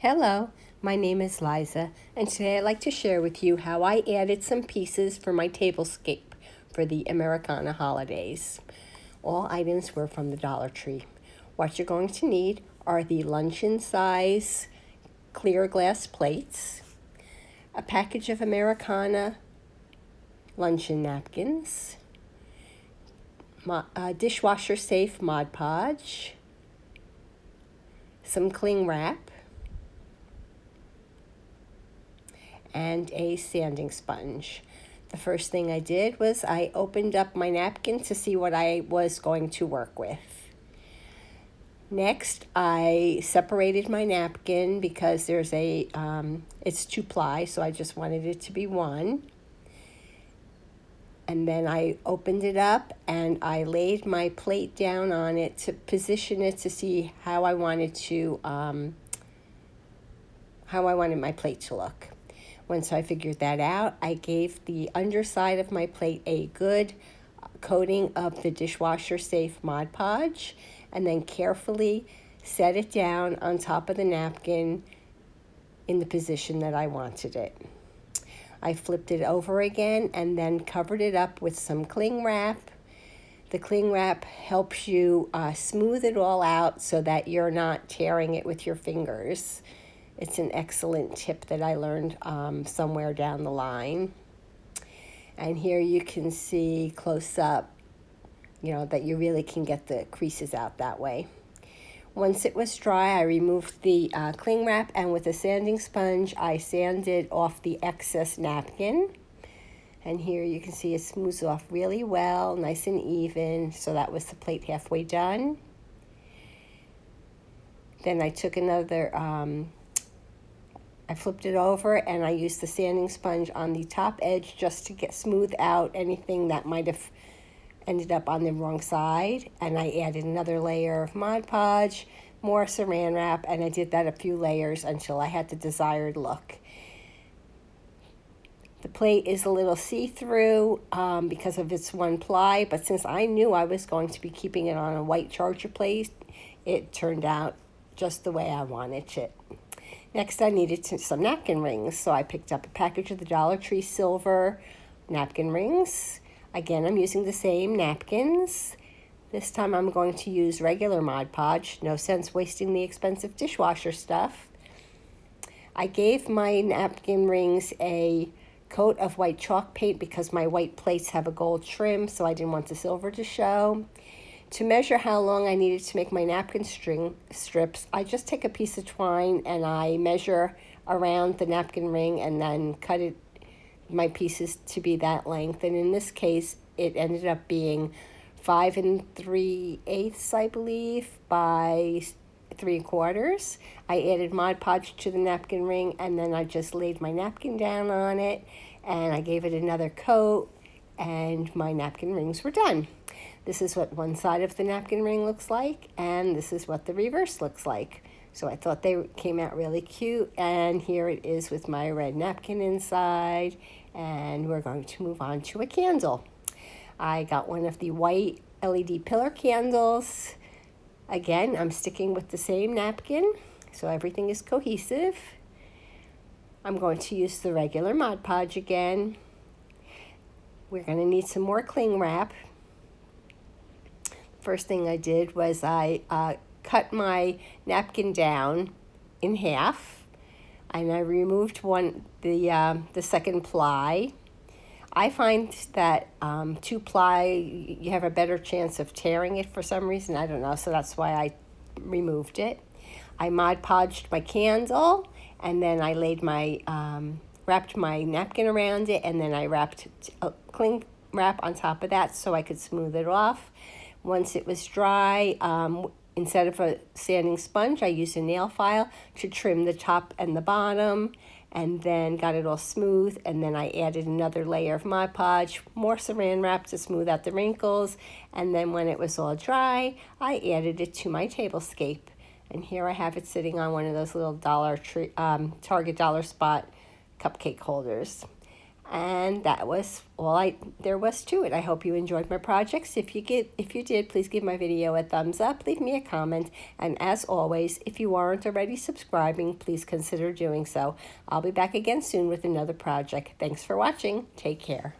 Hello, my name is Liza, and today I'd like to share with you how I added some pieces for my Tablescape for the Americana holidays. All items were from the DollarTree. What you're going to need are the luncheon size clear glass plates, a package of Americana luncheon napkins, dishwasher safe Mod Podge, some cling wrap, and a sanding sponge. The first thing I did was I opened up my napkin to see what I was going to work with. Next, I separated my napkin because there's it's 2-ply, so I just wanted it to be one. And then I opened it up and I laid my plate down on it to position it to see how I wanted my plate to look. Once I figured that out, I gave the underside of my plate a good coating of the dishwasher safe Mod Podge and then carefully set it down on top of the napkin in the position that I wanted it. I flipped it over again and then covered it up with some cling wrap. The cling wrap helps you smooth it all out so that you're not tearing it with your fingers. It's an excellent tip that I learned somewhere down the line. And here you can see close up, that you really can get the creases out that way. Once it was dry, I removed the cling wrap, and with a sanding sponge, I sanded off the excess napkin. And here you can see it smooths off really well, nice and even. So that was the plate halfway done. Then I took I flipped it over and I used the sanding sponge on the top edge just to get smooth out anything that might have ended up on the wrong side. And I added another layer of Mod Podge, more saran wrap, and I did that a few layers until I had the desired look. The plate is a little see-through because of its 1-ply, but since I knew I was going to be keeping it on a white charger plate, it turned out just the way I wanted it. Next, I needed some napkin rings, so I picked up a package of the DollarTree silver napkin rings. Again, I'm using the same napkins. This time I'm going to use regular Mod Podge. No sense wasting the expensive dishwasher stuff. I gave my napkin rings a coat of white chalk paint because my white plates have a gold trim, so I didn't want the silver to show. To measure how long I needed to make my napkin strips, I just take a piece of twine and I measure around the napkin ring and then cut my pieces to be that length. And in this case, it ended up being 5 3/8, I believe, by 3/4. I added Mod Podge to the napkin ring and then I just laid my napkin down on it and I gave it another coat and my napkin rings were done. This is what one side of the napkin ring looks like, and this is what the reverse looks like. So I thought they came out really cute, and here it is with my red napkin inside, and we're going to move on to a candle. I got one of the white LED pillar candles. Again, I'm sticking with the same napkin, so everything is cohesive. I'm going to use the regular Mod Podge again. We're going to need some more cling wrap. First thing I did was I cut my napkin down in half, and I removed the second ply. I find that 2-ply, you have a better chance of tearing it for some reason. I don't know, so that's why I removed it. I Mod Podged my candle, and then I laid wrapped my napkin around it, and then I wrapped cling wrap on top of that so I could smooth it off. Once it was dry, instead of a sanding sponge, I used a nail file to trim the top and the bottom, and then got it all smooth, and then I added another layer of Mod Podge, more saran wrap to smooth out the wrinkles, and then when it was all dry, I added it to my Tablescape. And here I have it sitting on one of those little Target Dollar Spot cupcake holders. And that was all there was to it. I hope you enjoyed my projects. If you did, please give my video a thumbs up, leave me a comment, and as always, if you aren't already subscribing, please consider doing so. I'll be back again soon with another project. Thanks for watching. Take care.